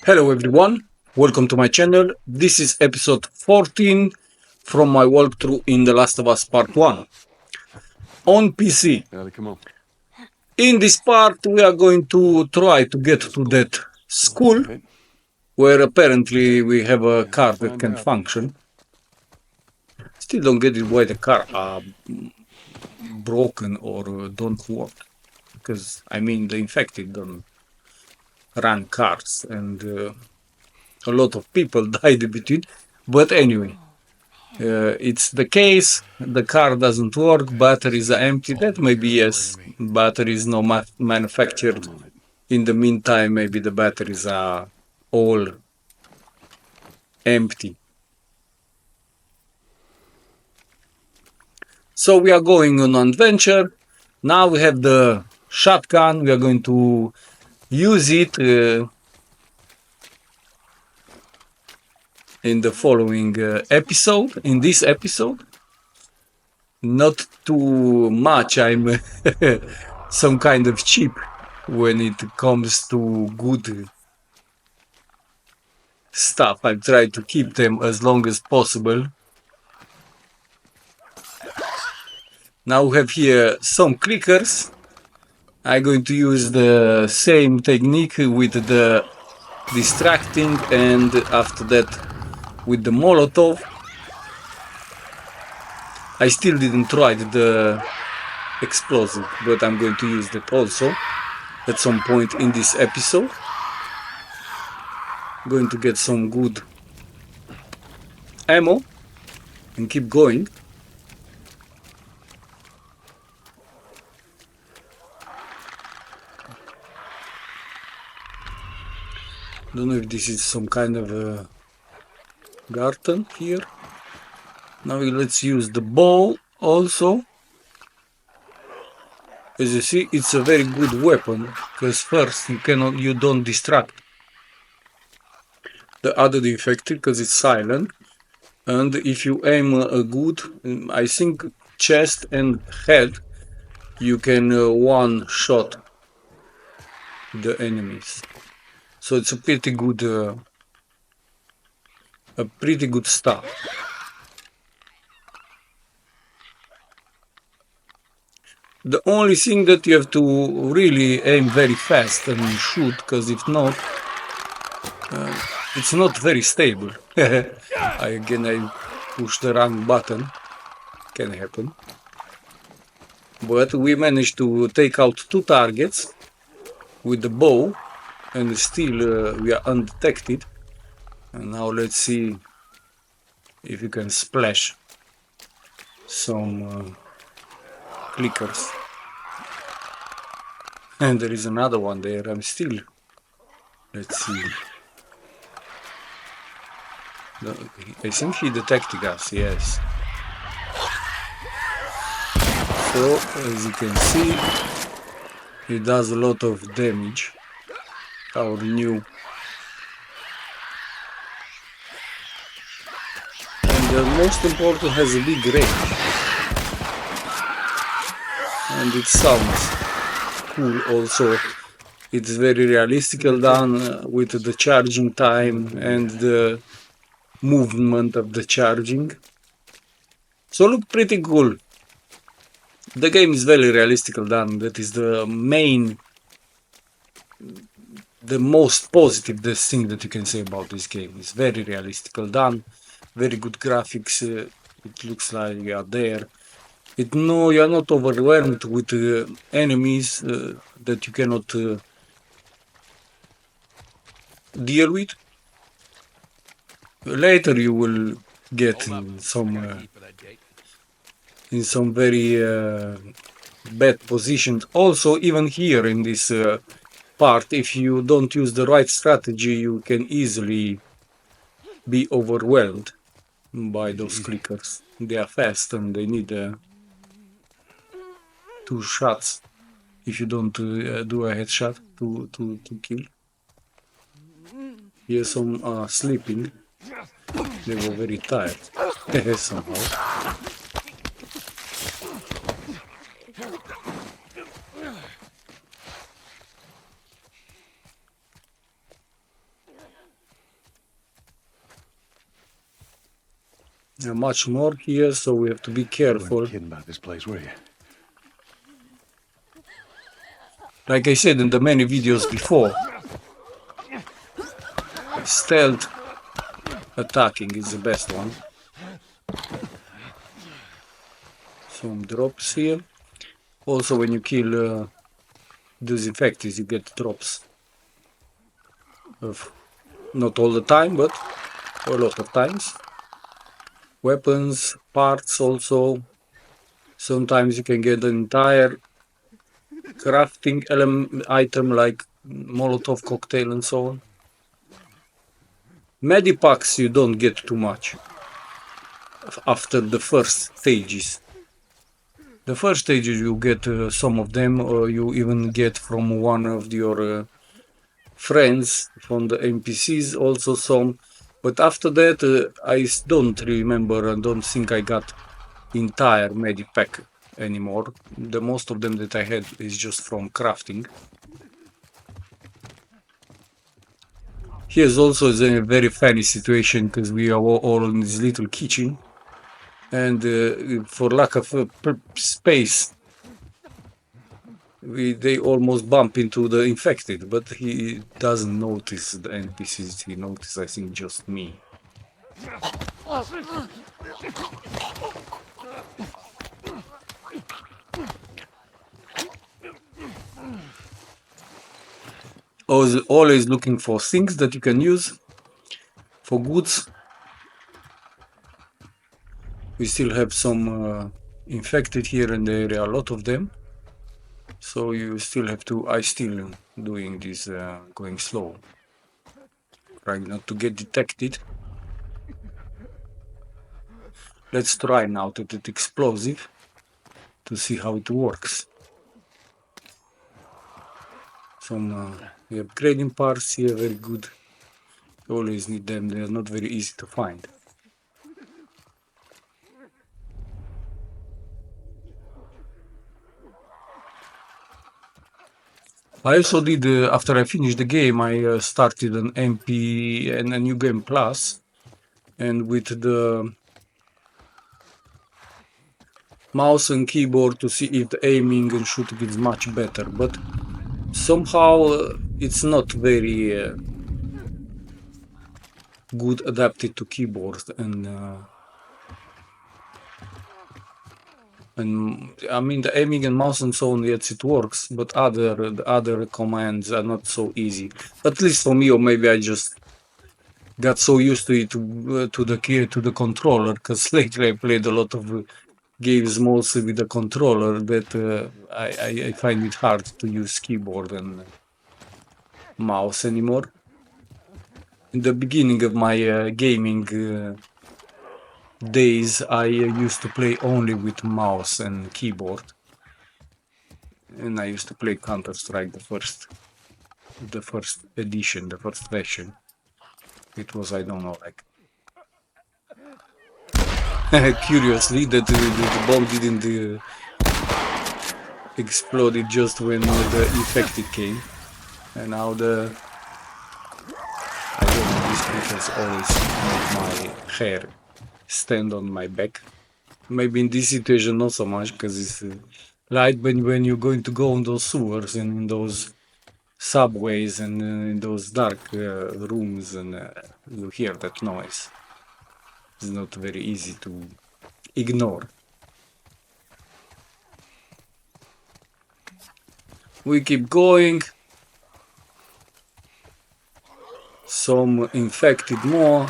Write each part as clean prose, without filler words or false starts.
Hello everyone, welcome to my channel. This is episode 14 from my walkthrough in The Last of Us Part 1 on PC. Come on. In this part we are going to try to get to that school Okay. where apparently we have a car that Find can out. function. Still don't get it why the car are broken or don't work. Because I mean the infected don't run cars and a lot of people died in between. But anyway. It's the case, the car doesn't work, batteries are empty. That maybe yes, batteries no manufactured. In the meantime, maybe the batteries are all empty. So we are going on an adventure. Now we have the shotgun. We are going to use it in the following episode. In this episode, not too much. I'm some kind of cheap when it comes to good stuff. I try to keep them as long as possible. Now we have here some clickers. I'm going to use the same technique with the distracting and after that with the Molotov. I still didn't try the explosive, but I'm going to use that also at some point in this episode. Going to get some good ammo and keep going. Don't know if this is some kind of a garden here. Now let's use the bow also. As you see, it's a very good weapon because first you don't distract the other infected because it's silent, and if you aim a good, I think chest and head, you can one shot the enemies. So it's a pretty good start. The only thing that you have to really aim very fast and shoot, because if not, it's not very stable. I push the wrong button. Can happen. But we managed to take out 2 targets with the bow, and still we are undetected. And now let's see if you can splash some clickers. And there is another one there. Let's see. I think he detected us, yes. So, as you can see, it does a lot of damage. Our new. And the most important, has a big range. And it sounds cool also. It's very realistical done with the charging time and the movement of the charging. So look pretty cool. The game is very realistical done. That is the most positive thing that you can say about this game. It's very realistical done, very good graphics. It looks like you are there. You are not overwhelmed with enemies that you cannot deal with. Later you will get in some very bad positions. Also, even here in this part, if you don't use the right strategy, you can easily be overwhelmed by those clickers. They are fast and they need 2 shots if you don't do a headshot to kill. Here some are sleeping. They were very tired somehow. Much more here, so we have to be You careful. weren't kidding about this place, were you? Like I said in the many videos before, stealth attacking is the best one. Some drops here. Also, when you kill those infected, you get drops of not all the time, but a lot of times. Weapons, parts also. Sometimes you can get an entire crafting item like Molotov cocktail and so on. Medipacks you don't get too much after the first stages. The first stages you get some of them, or you even get from one of your friends from the NPCs also some. But after that, I don't remember and don't think I got entire medipack anymore. The most of them that I had is just from crafting. Here's also a very funny situation because we are all in this little kitchen, and for lack of space, they almost bump into the infected, but he doesn't notice the NPCs. He notices, I think, just me. Always looking for things that you can use for goods. We still have some infected here in the area, a lot of them. So you still have to. I still doing this going slow, trying not to get detected. Let's try now to that explosive to see how it works. Some upgrading parts here, very good. Always need them. They are not very easy to find. I also did, after I finished the game, I started an MP and a New Game Plus, and with the mouse and keyboard to see if the aiming and shooting is much better, but somehow it's not very good adapted to keyboard, and I mean the aiming and mouse and so on, yes, it works, but the other commands are not so easy. At least for me, or maybe I just got so used to it to the controller, because lately I played a lot of games mostly with the controller that I find it hard to use keyboard and mouse anymore. In the beginning of my gaming days, I used to play only with mouse and keyboard, and I used to play Counter-Strike the first edition, the first version. It was, I don't know, like curiously that the bomb didn't explode it just when the infected came, and now I don't know, these creatures always make my hair stand on my back. Maybe in this situation not so much, because it's light when you're going to go in those sewers and in those subways and in those dark rooms, and you hear that noise. It's not very easy to ignore. We keep going. Some infected more.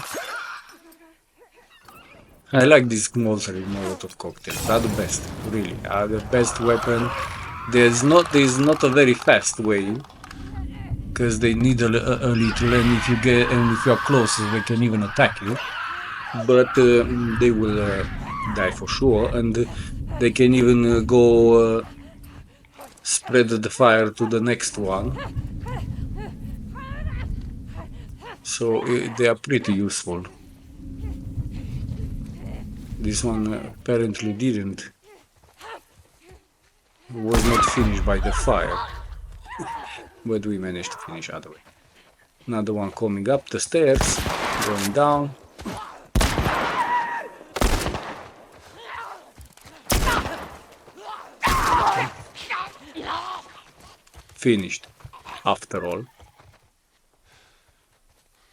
I like these Molotov cocktails. They're the best, really. Are the best weapon. There's not a very fast way, because they need a little, and if you are close, they can even attack you. But they will die for sure, and they can even go spread the fire to the next one. So they are pretty useful. This one apparently didn't. Was not finished by the fire, but we managed to finish other way. Another one coming up the stairs, going down. finished. After all,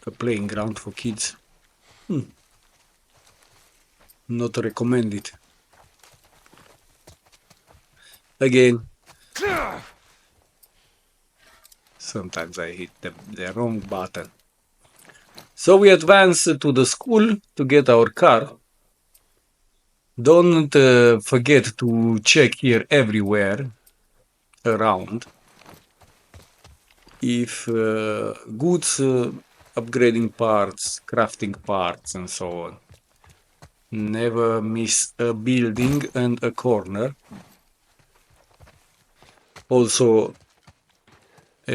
a playing ground for kids. Not recommended. Again, sometimes I hit the wrong button. So we advance to the school to get our car. Don't forget to check here everywhere around if goods, upgrading parts, crafting parts, and so on. Never miss a building and a corner. Also,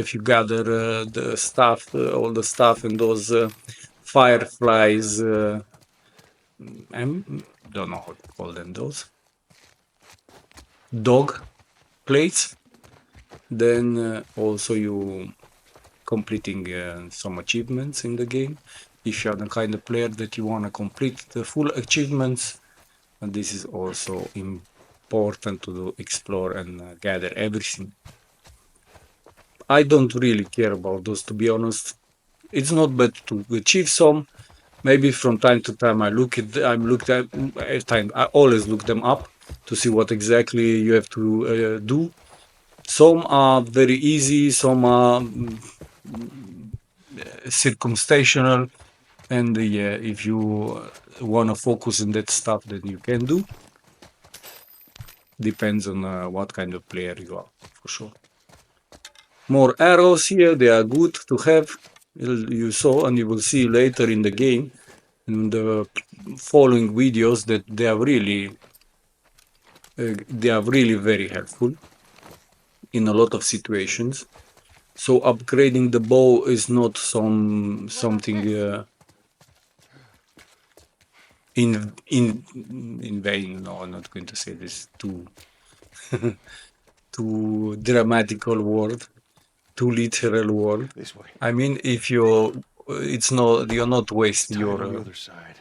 if you gather the stuff, all the stuff, and those fireflies, I don't know how to call them, those dog plates, then also you completing some achievements in the game. If you are the kind of player that you want to complete the full achievements, and this is also important to explore and gather everything. I don't really care about those, to be honest. It's not bad to achieve some. Maybe from time to time I always look them up to see what exactly you have to do. Some are very easy, some are circumstantial, and if you want to focus on that stuff, then you can do. Depends on what kind of player you are, for sure. More arrows here, they are good to have. You saw, and you will see later in the game, in the following videos, that they are really very helpful in a lot of situations. So upgrading the bow is not something in vain. No, I'm not going to say this too too dramatical word, too literal word. This way. I mean, if you're not wasting Tie it your on the other side.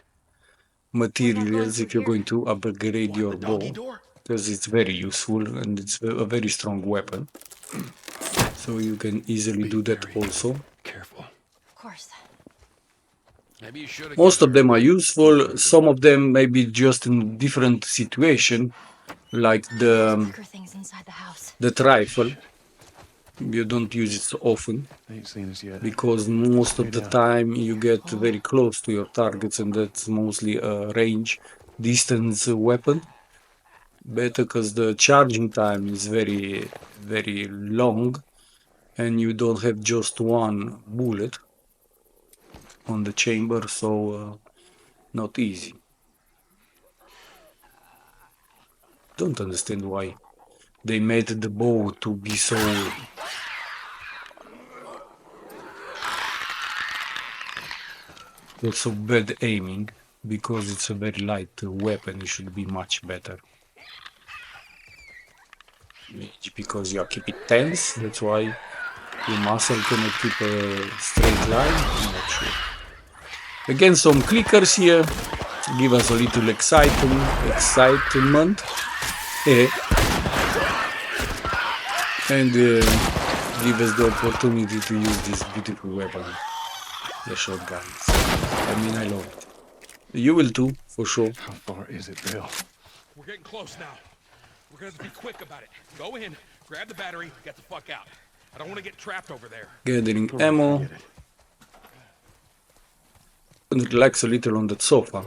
materials if you're going to upgrade What, your the doggy bow, door? because it's very useful and it's a very strong weapon. So you can easily Be do that very also. careful. Of course. Maybe you should have Most given of her them are a useful. Some of them may be just in different situation, like Quicker things inside the house. the rifle. Shit. You don't use it so often They ain't seen us yet. because most Stay of the down. time you get very close to your targets, and that's mostly a range distance weapon. Better because the charging time is very, very long, and you don't have just one bullet on the chamber, so not easy. Don't understand why they made the bow to be so also bad aiming, because it's a very light weapon. It should be much better. Maybe because you keep it tense, that's why your muscle cannot keep a straight line. I'm not sure. Again, some clickers here give us a little excitement, and give us the opportunity to use this beautiful weapon, the shotguns. I mean, I love it. You will too, for sure. How far is it, Bill? We're getting close now. We're gonna have to be quick about it. Go in, grab the battery, get the fuck out. I don't want to get trapped over there. Gathering Oh, ammo, forget it. and relax a little on that sofa.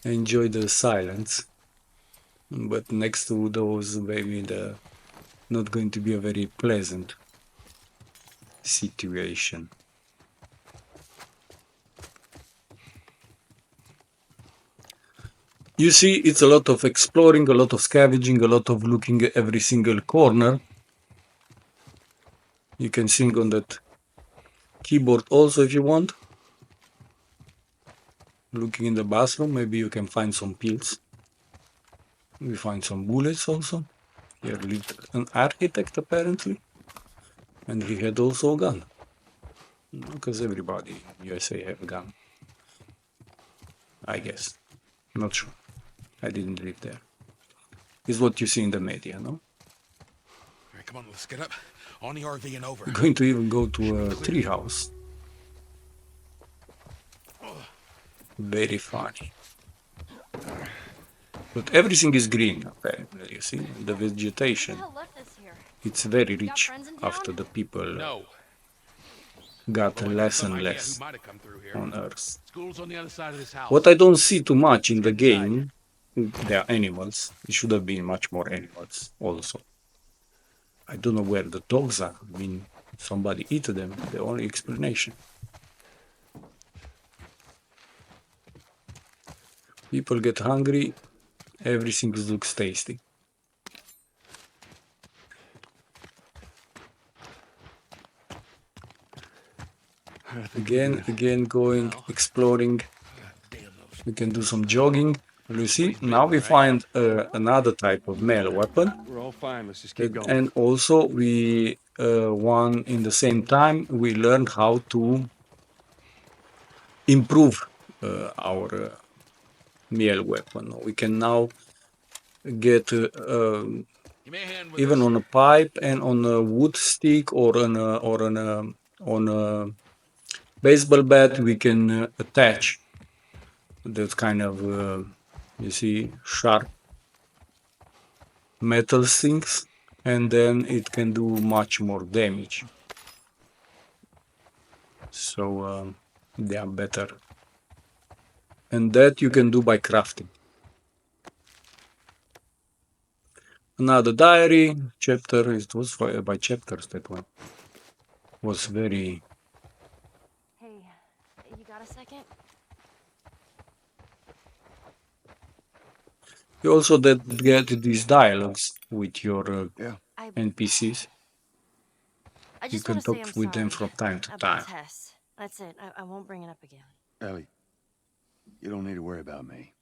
Enjoy the silence. But next to those, maybe the not going to be a very pleasant situation. You see, it's a lot of exploring, a lot of scavenging, a lot of looking at every single corner. You can sing on that keyboard also if you want. Looking in the bathroom, maybe you can find some pills. We find some bullets also. Here lived an architect apparently, and he had also a gun. Because everybody in USA have a gun, I guess. Not sure. I didn't live there. Is what you see in the media, no? All right, Come on, let's get up on the RV and over. Going to even go to a tree house. Very funny. But everything is green, okay? You see, the Who the vegetation. hell left this here? It's very You got rich friends in after town? the people No. got Although I got less some and idea less who might have come through here. on Earth. School's on the other side of this house. What I don't see too much in the Let's get inside. game, there are animals. It should have been much more animals also. I don't know where the dogs are. I mean, somebody eat them. The only explanation. People get hungry. Everything looks tasty. I think we're good. Again, going, exploring. Damn those. We can do some jogging. You see, now we find another type of melee weapon. We're all fine. Let's just keep going. And also we, one in the same time, we learned how to improve our melee weapon. We can now get You may hand with even this. on a pipe and on a wood stick or on a baseball bat, we can attach that kind of you see, sharp metal things, and then it can do much more damage. So they are better, and that you can do by crafting. Another diary chapter. It was by chapters. That one was very. Hey, you got a second? You also get these dialogues with your I NPCs. I You just can want to say talk I'm with them sorry from time to about time. Tess. That's it. I won't bring it up again. Ellie, you don't need to worry about me.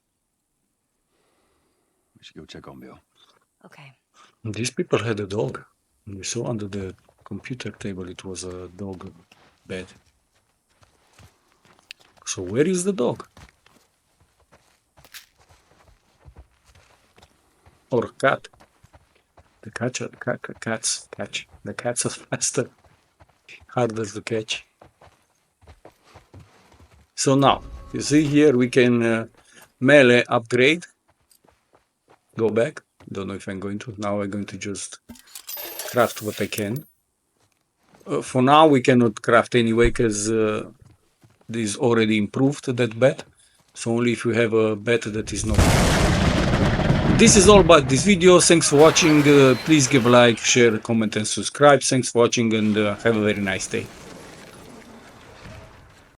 We should go check on Bill. Okay. These people had a dog. You saw under the computer table it was a dog bed. So where is the dog? Or cat? The cats are faster, harder to catch. So now you see here we can melee upgrade. Go back. Don't know if I'm going to. Now I'm going to just craft what I can. For now we cannot craft anyway because this is already improved, that bed. So only if you have a bed that is not. This is all about this video. Thanks for watching. Please give a like, share, comment and subscribe. Thanks for watching and have a very nice day.